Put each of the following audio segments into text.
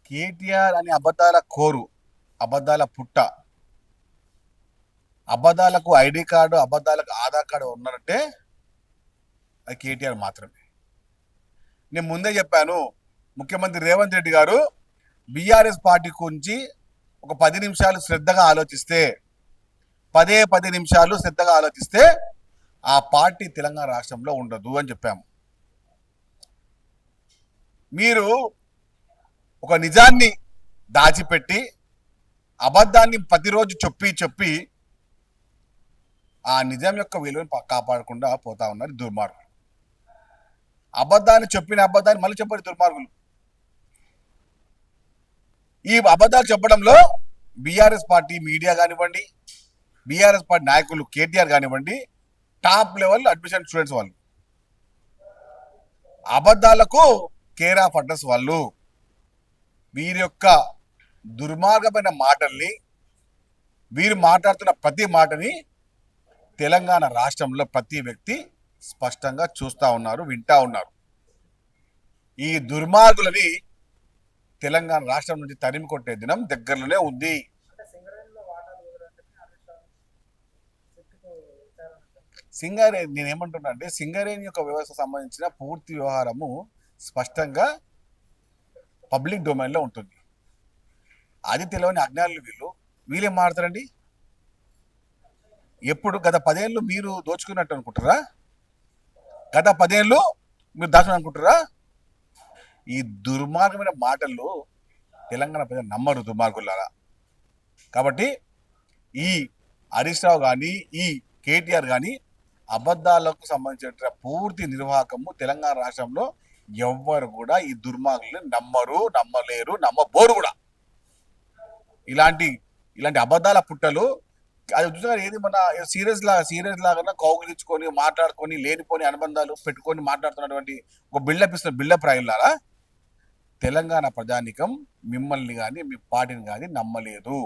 కేటీఆర్ అని అబద్ధాల కోరు, అబద్ధాల పుట్ట, అబద్ధాలకు ఐడి కార్డు, అబద్ధాలకు ఆధార్ కార్డు ఉన్నారంటే అది కేటీఆర్ మాత్రమే. నేను ముందే చెప్పాను, ముఖ్యమంత్రి రేవంత్ రెడ్డి గారు బీఆర్ఎస్ పార్టీ గురించి ఒక 10 నిమిషాలు శ్రద్ధగా ఆలోచిస్తే, 10 నిమిషాలు శ్రద్ధగా ఆలోచిస్తే ఆ పార్టీ తెలంగాణ రాష్ట్రంలో ఉండదు అని చెప్పాము. మీరు ఒక నిజాన్ని దాచిపెట్టి అబద్ధాన్ని ప్రతిరోజు చెప్పి ఆ నిజం యొక్క విలువను కాపాడకుండా పోతా ఉన్నారు దుర్మార్గులు. అబద్ధాన్ని మళ్ళీ చెప్పారు దుర్మార్గులు. ఈ అబద్ధాలు చెప్పడంలో బీఆర్ఎస్ పార్టీ మీడియా కానివ్వండి, బీఆర్ఎస్ పార్టీ నాయకులు కేటీఆర్ కానివ్వండి, టాప్ లెవెల్ అడ్మిషన్ స్టూడెంట్స్ వాళ్ళు అబద్ధాలకు కేర్ ఆఫ్ అడ్రస్ వాళ్ళు. వీరి యొక్క దుర్మార్గమైన మాటల్ని, వీరు మాట్లాడుతున్న ప్రతి మాటని తెలంగాణ రాష్ట్రంలో ప్రతి వ్యక్తి స్పష్టంగా చూస్తూ ఉన్నారు, వింటా ఉన్నారు. ఈ దుర్మార్గులని తెలంగాణ రాష్ట్రం నుంచి తరిమి కొట్టే దినం దగ్గరలోనే ఉంది. సింగరేణి, నేనేమంటున్నా అంటే సింగరేణి యొక్క వ్యవస్థ సంబంధించిన పూర్తి వ్యవహారము స్పష్టంగా పబ్లిక్ డొమైన్లో ఉంటుంది. అది తెలియని అజ్ఞానులు వీళ్ళేం మాట్లాడతారండి. ఎప్పుడు గత 10 ఏళ్ళు మీరు దోచుకున్నట్టు అనుకుంటారా? గత 10 ఏళ్ళు మీరు దాచుకుని అనుకుంటారా? ఈ దుర్మార్గమైన మాటలు తెలంగాణ ప్రజలు నమ్మరు, దుర్మార్గులారా. కాబట్టి ఈ హరీష్ రావు కానీ, ఈ కేటీఆర్ కానీ అబద్ధాలకు సంబంధించిన పూర్తి నిర్వాహకము తెలంగాణ రాష్ట్రంలో ఎవ్వరు కూడా ఈ దుర్మార్గులను నమ్మరు, నమ్మలేరు, నమ్మబోరు కూడా. ఇలాంటి అబద్ధాల పుట్టలు అది చూసారు. ఏది మన సీరియస్ లాగా కౌగిలించుకొని మాట్లాడుకొని లేనిపోని అనుబంధాలు పెట్టుకొని మాట్లాడుతున్నటువంటి ఒక బిల్డప్ రాయిల్లారా. తెలంగాణ ప్రజానికం మిమ్మల్ని కానీ మీ పార్టీని కానీ నమ్మలేదు.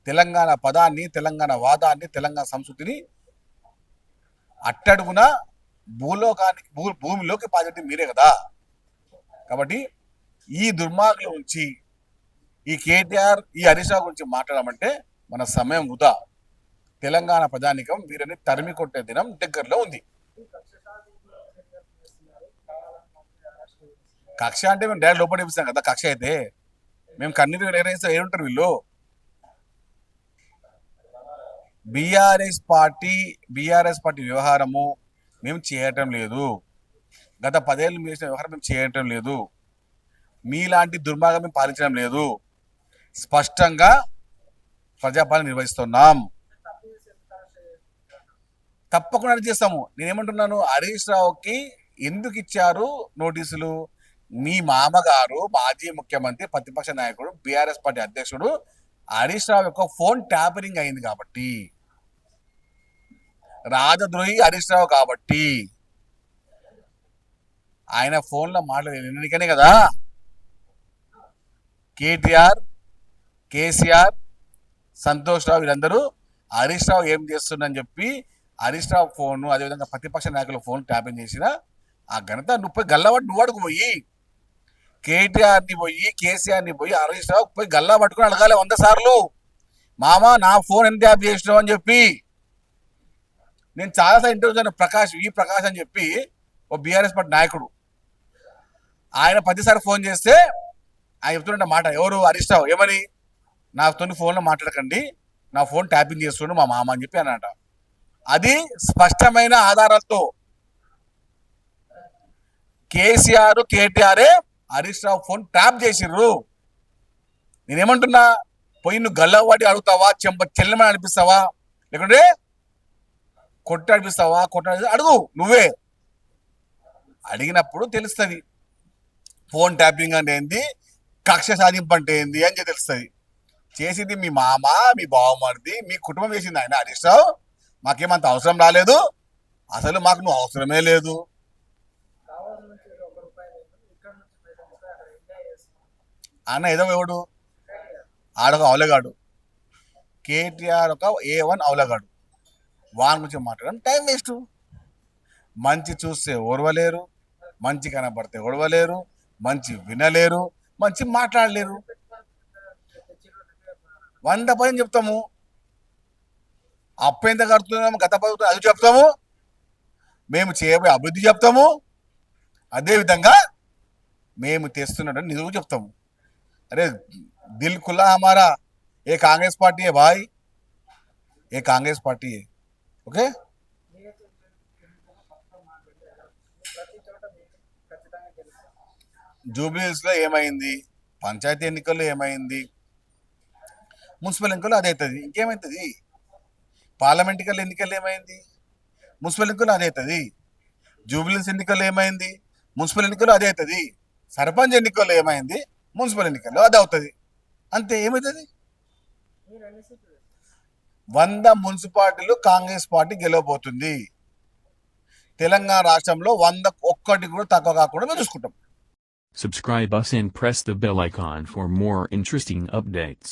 తెలంగాణ పదాన్ని, తెలంగాణ వాదాన్ని, తెలంగాణ సంస్కృతిని అట్టడుగున భూమిలోకి పాజెట్టి మీరే కదా. కాబట్టి ఈ దుర్మార్గుల నుంచి, ఈ కేటీఆర్, ఈ హరీష్ రావు గురించి మాట్లాడమంటే మన సమయం వృధా. తెలంగాణ ప్రజానికం వీరిని తరిమి కొట్టే దినం దగ్గరలో ఉంది. కక్ష అంటే మేము డైరెక్ట్ లోపల ఇస్తాం కదా. కక్ష అయితే మేము కన్నీరు ఏముంటారు వీళ్ళు. బీఆర్ఎస్ పార్టీ వ్యవహారము మేము చేయటం లేదు. గత 10 ఏళ్ళు చేసిన వ్యవహారం మేము చేయటం లేదు. మీలాంటి దుర్మార్గం మేము పాలించడం లేదు. స్పష్టంగా ప్రజాపాలన నిర్వహిస్తున్నాం. తప్పకుండా చేస్తాము. నేనేమంటున్నాను, హరీష్ రావుకి ఎందుకు ఇచ్చారు నోటీసులు? మీ మామగారు, మాజీ ముఖ్యమంత్రి, ప్రతిపక్ష నాయకుడు, బీఆర్ఎస్ పార్టీ అధ్యక్షుడు హరీష్ రావు యొక్క ఫోన్ ట్యాపరింగ్ అయింది కాబట్టి, రాజద్రోహి హరీష్ రావు కాబట్టి ఆయన ఫోన్లో మాట్లాడేందుకనే కదా కేటీఆర్, కేసీఆర్, సంతోష్ రావు వీళ్ళందరూ హరీష్ రావు ఏం చేస్తుందని చెప్పి హరీష్ రావు ఫోను, అదేవిధంగా ప్రతిపక్ష నాయకుల ఫోన్ ట్యాపింగ్ చేసిన ఆ ఘనత నువ్వు అడుగు పోయి, కేటీఆర్ని పోయి, కేసీఆర్ని పోయి, హరీష్ రావు పోయి గల్లా పట్టుకుని అడగాలి 100 సార్లు, మామ నా ఫోన్ ఎంత ట్యాప్ చేసినావు అని చెప్పి. నేను చాలాసార్లు ఇంటర్వ్యూ చేసిన ప్రకాష్ అని చెప్పి ఓ బీఆర్ఎస్ పార్టీ నాయకుడు, ఆయన 10 సార్లు ఫోన్ చేస్తే ఆయన చెప్తున్న మాట, ఎవరు? హరీష్ రావు. ఏమని? నాతో ఫోన్లో మాట్లాడకండి, నా ఫోన్ ట్యాపింగ్ చేస్తుండు మా మామ అని చెప్పి అన్నట. అది స్పష్టమైన ఆధారాలతో కేసీఆర్, కేటీఆర్ హరీష్ రావు ఫోన్ ట్యాప్ చేసిర్రు. నేనేమంటున్నా, పోయి నువ్వు గల్లవాడి అడుగుతావా, చెల్లెమని అనిపిస్తావా, లేకుంటే కొట్టి అనిపిస్తావా? అడుగు, నువ్వే అడిగినప్పుడు తెలుస్తుంది ఫోన్ ట్యాపింగ్ అంటే ఏంది, కక్ష సాధింపు అంటే ఏంది అని తెలుస్తుంది. చేసింది మీ మామ, మీ బావమరిది, మీ కుటుంబం చేసింది. ఆయన హరీష్ రావు మాకేమంత అవసరం రాలేదు, అసలు మాకు నువ్వు అవసరమే లేదు. అన్న ఏదో ఎవడు ఆడొక అవలగాడు, కేటీఆర్ ఒక A1 అవలగాడు. వాని గురించి మాట్లాడడం టైం వేస్ట్. మంచి చూస్తే ఓర్వలేరు, మంచి కనపడితే ఓర్వలేరు, మంచి వినలేరు, మంచి మాట్లాడలేరు. 100% చెప్తాము. అప్పు ఎంత కడుతున్నాము గత ప్రభుత్వం అది చెప్తాము, మేము చేయబోయే అభివృద్ధి చెప్తాము, అదేవిధంగా మేము తెస్తున్నట్టు నిధులు చెప్తాము. अरे दिल खुला हमारा, ये कांग्रेस पार्टी है भाई, ये कांग्रेस पार्टी है. ओके. జూబ్లీహిల్స్ లో ఏమైంది, పంచాయతీ ఎన్నికల్లో ఏమైంది, మున్సిపల్ ఎన్నికల్లో అదే అవుతుంది. ఇంకేమవుతుంది? పార్లమెంట్ ఎన్నికల్లో ఏమైంది, మున్సిపల్ ఎన్నికల్లో అదే అవుతుంది. జూబ్లీహిల్స్ ఎన్నికల్లో ఏమైంది, మున్సిపల్ ఎన్నికల్లో అదే అవుతుంది. సర్పంచ్ ఎన్నికల్లో ఏమైంది, మున్సిపల్ ఎన్నికల్లో అది అవుతుంది. అంతే. ఏమవుతుంది? 100 మున్సిపాలిటీలు కాంగ్రెస్ పార్టీ గెలవబోతుంది. తెలంగాణ రాష్ట్రంలో 101 కూడా తక్కువ కాకుండా మేము చూసుకుంటాం. Subscribe us and press the bell icon for more interesting updates.